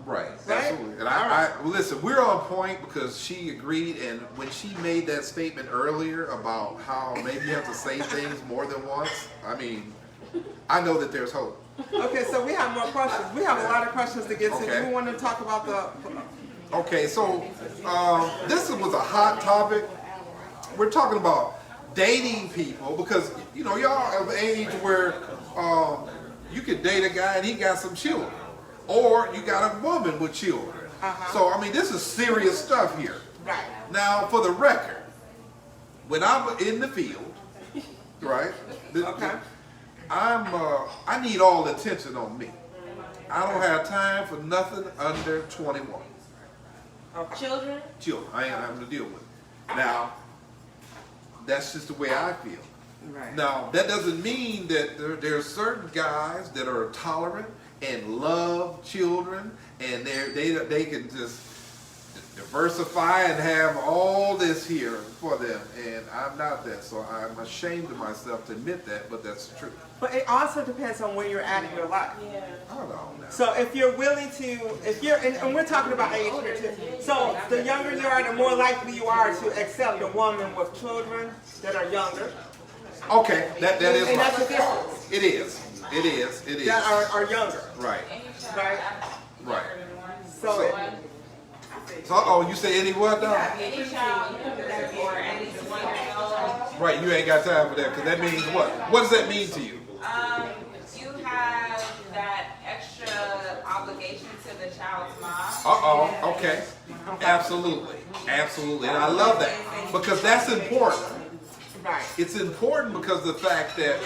Right, Right? absolutely. And I listen, we're on point because she agreed, and when she made that statement earlier about how maybe you have to say things more than once, I mean, I know that there's hope. Okay, so we have more questions. We have a lot of questions to get to. Okay. Do we want to talk about the? Okay, so this was a hot topic. We're talking about dating people because, you know, y'all of age where you could date a guy and he got some children. Or you got a woman with children. So, I mean, this is serious stuff here. Right. Now, for the record, when I'm in the field, right? Okay. I need all the attention on me. I don't have time for nothing under 21. Children? Children, I ain't having to deal with it. Now, that's just the way I feel. Right. Now, that doesn't mean that there are certain guys that are tolerant and love children, and they can just diversify and have all this here for them, and I'm not that, so I'm ashamed of myself to admit that, but that's the truth. But it also depends on where you're at in your life. Yeah. I don't know now. So if you're willing to, and we're talking about age here too. So the younger you are, the more likely you are to accept a woman with children that are younger. Okay, that is And that's right. the difference. It is. That are younger, Right. right? So, Oh, you say any what now? Any child or any 1 year old. Right, you ain't got time for that because that means what? What does that mean to you? You have that extra obligation to the child's mom. Okay. Absolutely. Absolutely. And I love that because that's important. right. It's important because the fact that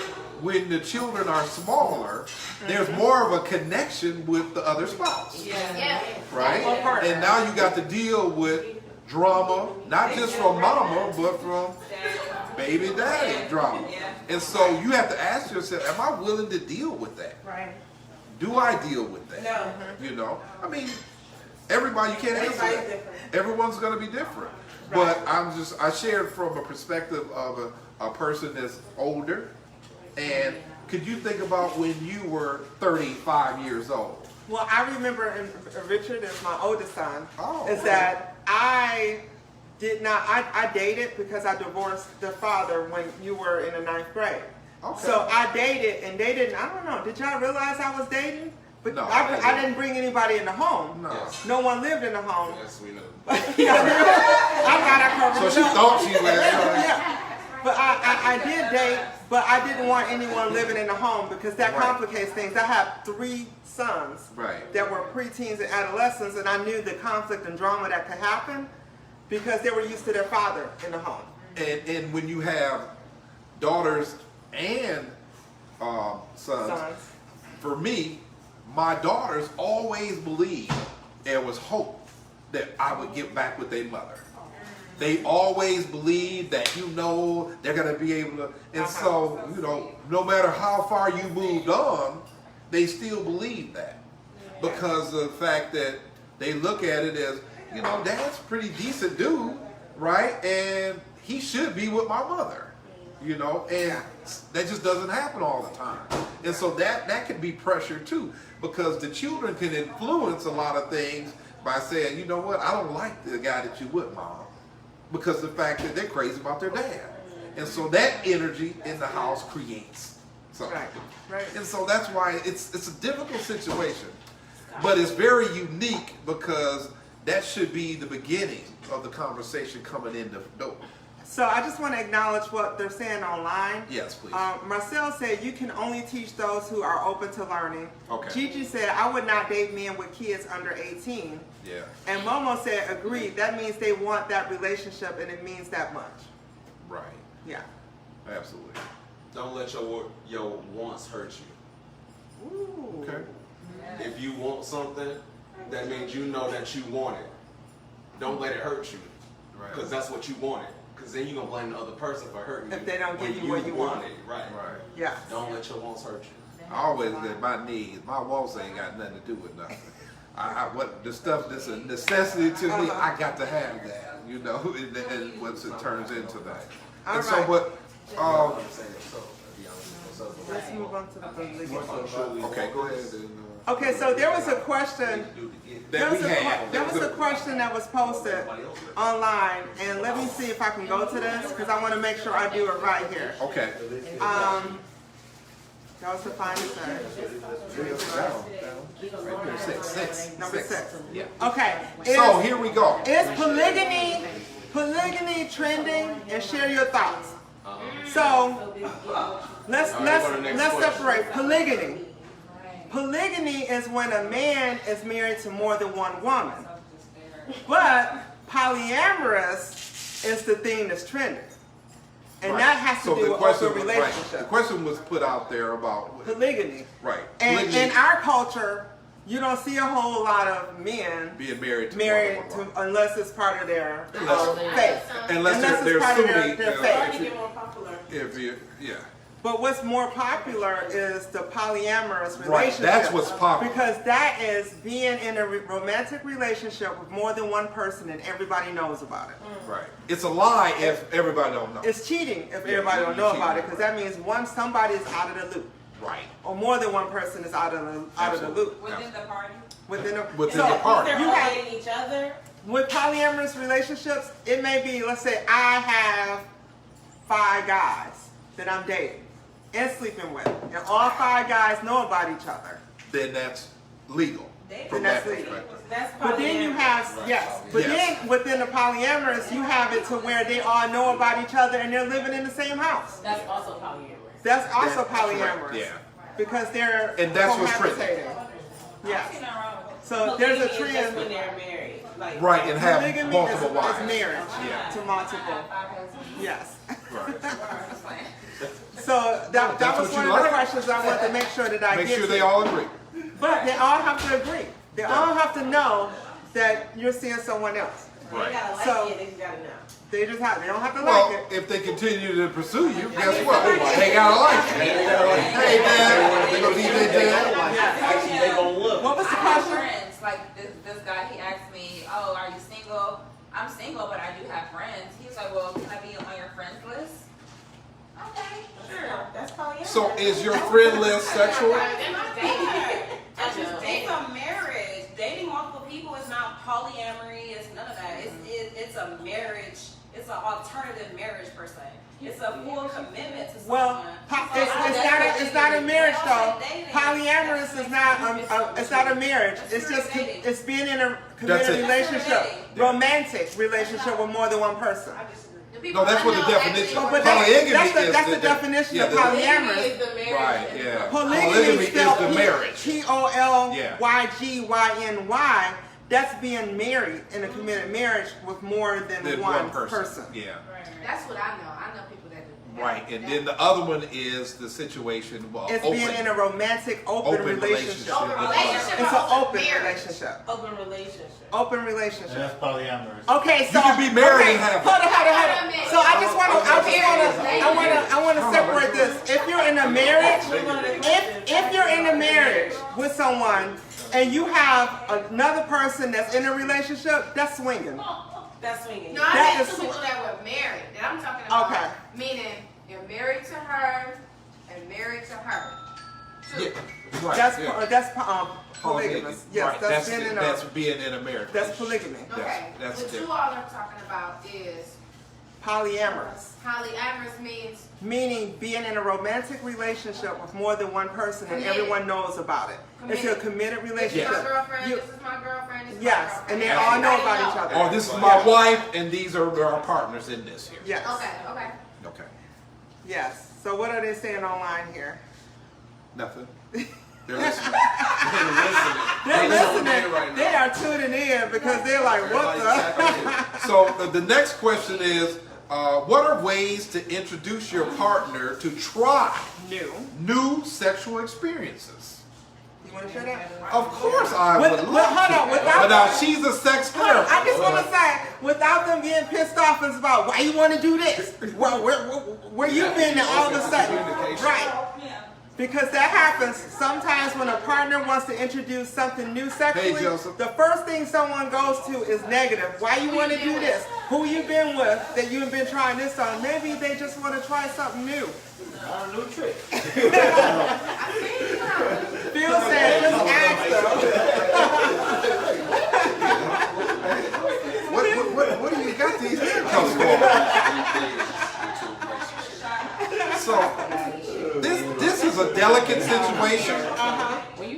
when the children are smaller, there's more of a connection with the other spouse. Yeah. Right? And now you got to deal with drama, not just from mama, but from baby daddy drama. And so you have to ask yourself, am I willing to deal with that? Right. Do I deal with that? No. You know? I mean, everybody, you can't answer Everybody's that. different. Everyone's going to be different. But I shared from a perspective of a person that's older. And could you think about when you were 35 years old? Well, I remember, and Richard is my oldest son, Oh, is okay. that I did not, I dated because I divorced the father when you were in the 9th grade. Okay. So I dated, and they didn't, I don't know, did y'all realize I was dating? But No, I didn't bring anybody in the home. No. Yes. No one lived in the home. Yes, we know. I thought I covered So it she up. thought she was. Yeah. But I did date, but I didn't want anyone living in the home because that Right. complicates things. I have 3 sons Right. that were preteens and adolescents, and I knew the conflict and drama that could happen because they were used to their father in the home. And when you have daughters and sons, for me, my daughters always believed there was hope that I would get back with their mother. They always believed that, they're going to be able to, and so, no matter how far you moved on, they still believe that. Because of the fact that they look at it as, Dad's a pretty decent dude, right? And he should be with my mother, and that just doesn't happen all the time. And so that can be pressure too, because the children can influence a lot of things by saying, you know what, I don't like the guy that you with, Mom. Because of the fact that they're crazy about their dad. And so that energy in the house creates something. Right. And so that's why it's a difficult situation. But it's very unique because that should be the beginning of the conversation coming in the door. So I just want to acknowledge what they're saying online. Yes, please. Marcel said you can only teach those who are open to learning. Okay. Gigi said I would not date men with kids under 18. Yeah. And Momo said agreed. That means they want that relationship and it means that much. Right. Yeah. Absolutely. Don't let your wants hurt you. Ooh. Okay. If you want something, that means you know that you want it. Don't let it hurt you, because that's what you wanted. Because then you're going to blame the other person for hurting you. If they don't give when you what you want. it. Right. Right. Yeah. Don't let your wants hurt you. I always get my needs. My wants ain't got nothing to do with nothing. What the stuff that's a necessity to me, I got to have that, and once it turns into that. All And right. so, but, Let's move on to the polygamy. okay, go ahead. Okay, so there was a question. There was a That question that was posted online, and let me see if I can go to this because I want to make sure I do it right here. Okay. That was the final thing. Six. Number 6. Yeah. Okay. So here we go. Is polygyny trending? And share your thoughts. So let's separate polygyny. Polygyny is when a man is married to more than one woman. But polyamorous is the thing that's trending. And Right. that has to So do the with question open was- right. relationships. The question was put out there about Polygyny. right. And Polygamy in our culture, you don't see a whole lot of men being married to married more than to, one woman. unless it's part of their Unless- faith. Unless it's they're part of Sunni, their Starting faith. to get more popular. if you, yeah. But what's more popular is the polyamorous relationship. Right, that's what's popular. Because that is being in a romantic relationship with more than one person and everybody knows about it. Right. It's a lie if everybody don't know. It's cheating if Yeah, everybody you don't know cheating, about it, because that means somebody is out of the loop, Right. or more than one person is out of the loop Within the party. within the Within so the party. They're you have- dating each other. with polyamorous relationships, it may be, let's say I have 5 guys that I'm dating and sleeping with, and all 5 guys know about each other. Then that's legal from Then that's that legal. perspective. That's But then you have, yes, but Yes. then within the polyamorous, you have it to where they all know about each other and they're living in the same house. That's also polyamorous. That's also That's correct, polyamorous. yeah. Because they're And that's what's cohabitating. Yes. So there's a Polygamy is just trend. when they're married. Like, Right, and have Polygamy multiple is wives. marriage Yeah. to multiple. Yes. Right. So that That's was what one you of the like. questions I wanted to make sure that I Make get sure to. they all agree. But they all have to agree. They all have to know that you're seeing someone else. they gotta like So- it, they just gotta know. They don't have to Well, like it. if they continue to pursue you, guess what? They gotta like it. Hey, man, they gonna DJ Dad. Actually, they gonna look. What was the I have question? friends, like this guy, he asked me, oh, are you single? I'm single, but I do have friends. He was like, well, can I be on your friends list? Okay, sure. That's polyamorous. So is your friend list sexual? It's a marriage. Dating multiple people is not polyamory. It's none of that. It's a marriage. It's an alternative marriage per se. It's a full commitment to someone. Well, it's not a marriage though. Polyamorous is not it's not a marriage. It's just it's being in a That's committed it. relationship, romantic relationship with more than one person. No, that's what the definition. Oh, but Polygamy that's is the definition yeah, of polyamorous. Right, yeah. Polygamy is spelled the marriage. Polygyny. That's being married in a committed marriage with more than Then one person. Yeah. That's what I know. I know people that do. Right, and then the other one is the situation, well, It's open. being in a romantic, open relationship. Open relationship. It's an open Marriage. relationship. Open relationship. Open And relationship. that's polyamorous. Okay, so You can be married okay, and have- hold on. So I just want to separate this. If you're in a marriage, if you're in a marriage with someone and you have another person that's in a relationship, that's swinging. That's swinging. No, I That meant is- two people that were married. That I'm talking about. Okay. Meaning you're married to her and married to her. Yeah, Two. right, That's yeah. polygamous. Yes, Right, that's being in that's a being in a marriage. that's polygamy. Okay. That's what you different. all are talking about is Polyamorous, polyamorous means meaning being in a romantic relationship with more than one person and everyone knows about it. It's a committed this is relationship. my girlfriend, You- this is my girlfriend, this is Yes, my girlfriend. and they all know about each Or other. this is my wife, and these are our partners in this here. Yes. Okay, okay. Okay, Yes. So what are they saying online here? nothing. They're listening. They're listening. right They are tuning in because they're like, what the? So the next question is, what are ways to introduce your partner to try new sexual experiences? You want to share that? Of course I With- would with- love hold to. on, without But now them- she's a sex Hold on, I therapist. just want to say, without them getting pissed off, it's about why you want to do this. Where you been and all of a sudden. Right. Because that happens sometimes when a partner wants to introduce something new sexually. Hey, Joseph. The first thing someone goes to is negative. Why you want to do this? Who you been with that you've been trying this on? Maybe they just want to try something new. Not a new trick. Phil said, just ask them. What do you got these handcuffs for? So this is a delicate situation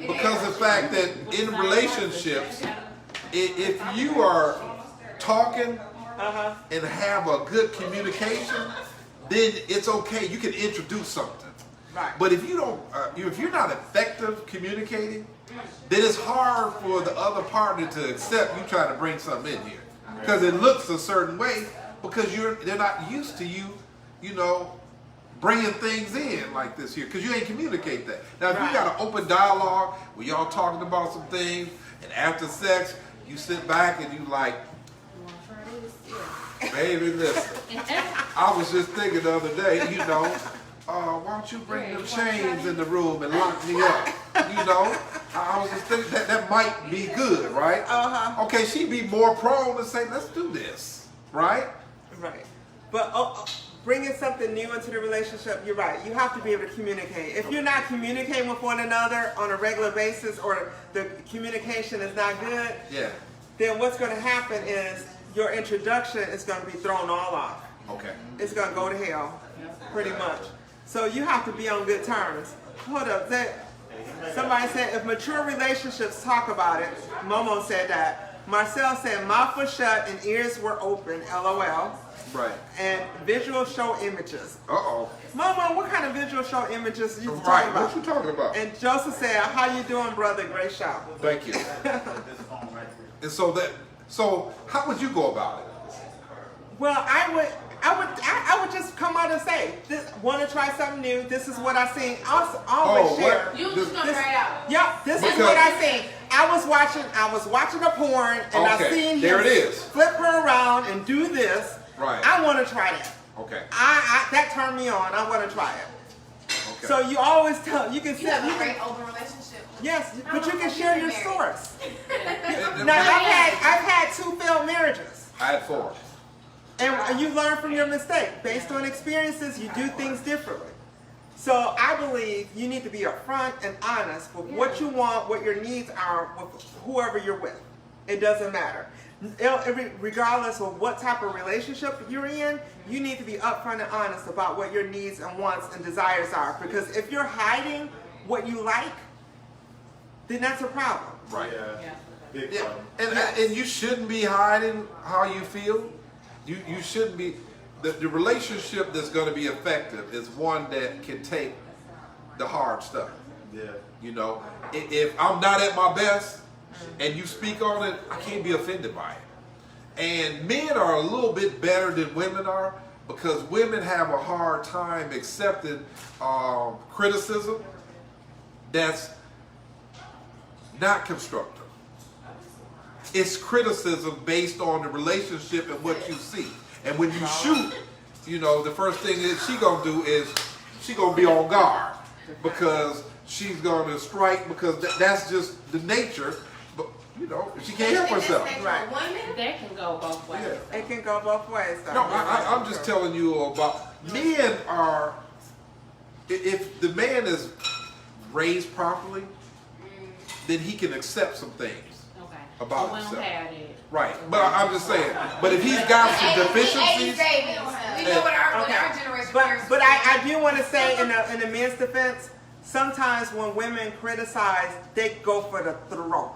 because of the fact that in relationships, if you are talking and have a good communication, then it's okay. You can introduce something. Right. But if you don't, if you're not effective communicating, then it's hard for the other partner to accept you trying to bring something in here because it looks a certain way because they're not used to you, bringing things in like this here because you ain't communicate that. Now, if you got an open dialogue where y'all talking about some things and after sex, you sit back and you like, baby, listen, I was just thinking the other day, why don't you bring them chains in the room and lock me up? I was just thinking that might be good, right? Okay, she'd be more prone to say, let's do this, right? Right. But bringing something new into the relationship, you're right. You have to be able to communicate. If you're not communicating with one another on a regular basis or the communication is not good, then what's going to happen is your introduction is going to be thrown all off. Okay. It's going to go to hell, pretty much. So you have to be on good terms. Hold up. Somebody said, if mature relationships talk about it, Momo said that. Marcel said, mouth was shut and ears were open, LOL. Right. And visual show images. Uh-oh. Momo, what kind of visual show images are you Right, talking about? what you talking about? And Joseph said, how you doing, brother? Great show. Thank you. This phone right here. And so how would you go about it? Well, I would just come out and say, want to try something new. This is what I seen. I'll always Oh, share. what? You just gonna try it out. Yep, this is Because- what I seen. I was watching a porn, and I Okay, seen there him it is. flip her around and do this. Right. I want to try that. Okay. That turned me on. I want to try it. Okay. So you always tell, you can You have a say, great open relationship. yes, but you can share your source. And- Now, I've had 2 failed marriages. I had 4. And you learn from your mistake. Based on experiences, you do things differently. So I believe you need to be upfront and honest with what you want, what your needs are with whoever you're with. It doesn't matter. Regardless of what type of relationship you're in, you need to be upfront and honest about what your needs and wants and desires are. Because if you're hiding what you like, then that's a problem. Right. Yeah. Big Yeah. problem. And you shouldn't be hiding how you feel. You shouldn't be. The relationship that's going to be effective is one that can take the hard stuff. Yeah. You know, if I'm not at my best and you speak on it, I can't be offended by it. And men are a little bit better than women are because women have a hard time accepting criticism that's not constructive. It's criticism based on the relationship and what you see. And when you shoot, you know, the first thing that she gonna do is she gonna be on guard because she's gonna strike because that's just the nature. But you know, she can't help herself. Right. That can go both ways. Yeah. It can go both ways, though. No, I'm just telling you about men are. If the man is raised properly, then he can accept some things. Okay. About So we don't himself. have it. Right, but I'm just saying. But if he's got some deficiencies, babies. We know what our generation But I do want to say in the men's defense, sometimes when women criticize, they go for the throat.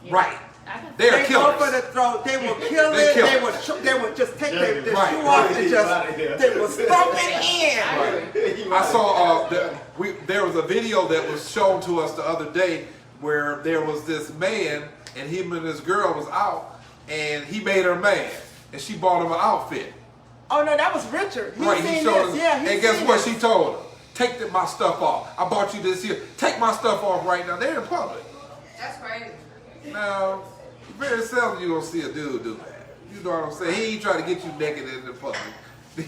Yeah. right, I can they're They killers. go for the throat. They will kill They it. kill They it. will. They will just take their Right, shoe right. off and Right. they will stomp it in. I agree. I saw there was a video that was shown to us the other day where there was this man and him and this girl was out and he made her mad and she bought him an outfit. Oh no, that was Richard. He Right, he seen showed this. us. Yeah, he and guess seen what this. she told him? Take my stuff off. I bought you this here. Take my stuff off right now. They're in public. That's crazy. Now, very seldom you gonna see a dude do that. You know what I'm saying? He ain't trying to get you naked in the public.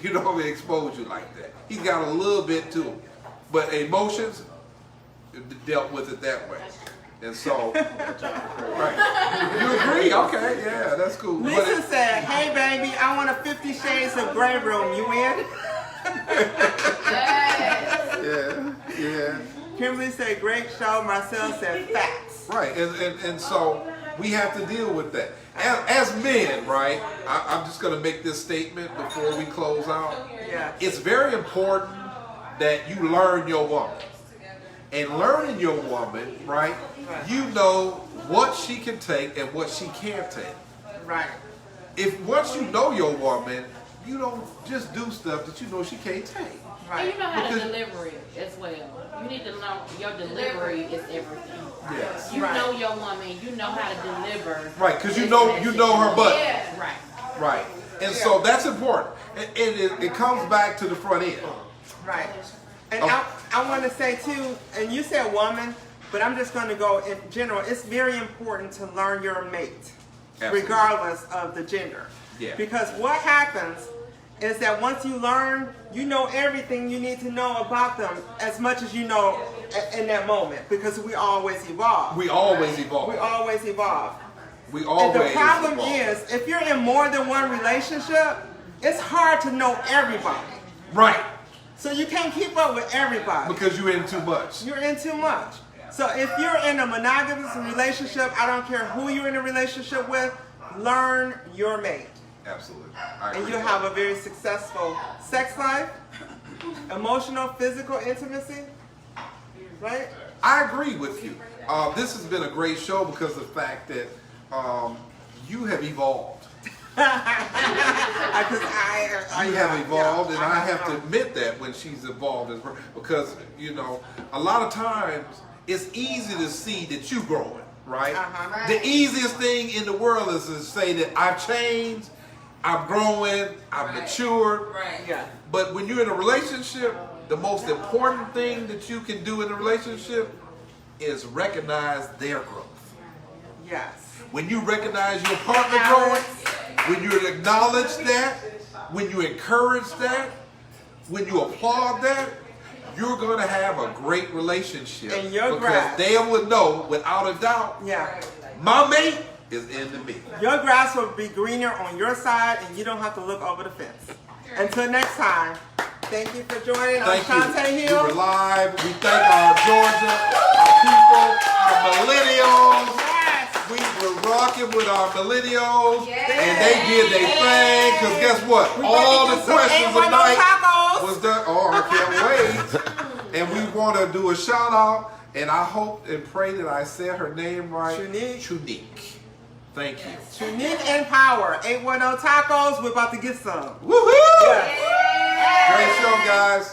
You know, he expose you like that. He's got a little bit to him. But emotions, dealt with it that way. And so, right. You agree? Okay, yeah, that's cool. But Lisa said, "Hey baby, I want a 50 Shades of Grey room. You in?" yeah. Kimberly said, "Great show." Marcel said, "Facts." Right, and so we have to deal with that. As men, right, I'm just going to make this statement before we close out. Yeah. It's very important that you learn your woman. And learning your woman, right, you know what she can take and what she can't take. Right. Mm-hmm. Once you know your woman, you don't just do stuff that you know she can't take. And you know how Because- to deliver it as well. You need to know your delivery is everything. Yes. You know your woman. You know how to deliver. Right, because you know her butt. Yeah. Right. Right. And so that's important. And it comes back to the front end. Right. And Okay. I want to say too, and you said woman, but I'm just going to go in general. It's very important to learn your mate, Absolutely. regardless of the gender. Yeah. Because what happens is that once you learn, you know everything you need to know about them as much as you know in that moment. Because we always evolve. We always evolve. We always evolve. We always And the problem evolve. is, if you're in more than one relationship, it's hard to know everybody. Right. So you can't keep up with everybody. Because you're in too much. You're in too much. So if you're in a monogamous relationship, I don't care who you're in a relationship with, learn your mate. Absolutely. I agree And you'll with have that. a very successful sex life, emotional, physical intimacy, right? I agree with you. This has been a great show because of the fact that you have evolved. You have evolved, and I have to admit that when she's evolved as well, because a lot of times it's easy to see that you're growing, right? Right. The easiest thing in the world is to say that I've changed, I'm growing, I've matured. Right. Yeah. But when you're in a relationship, the most important thing that you can do in a relationship is recognize their growth. Yes. When you recognize your partner growing, when you acknowledge that, when you encourage that, when you applaud that, you're going to have a great relationship. And your because grass. they will know without a doubt, Yeah. my mate is into me. Your grass will be greener on your side, and you don't have to look over the fence. Until next time, thank you for joining. I'm Thank Shuntai you. Hill. We were live. We thank our Georgia, our people, our millennials. We were rocking with our millennials, and they did their thing. Because guess what? All the questions tonight was done. Oh, I can't wait. And we want to do a shout out, and I hope and pray that I said her name right. Chunique. Thank you. Chunique and Power. 810 Tacos. We're about to get some. Woohoo! Yes. Great show, guys.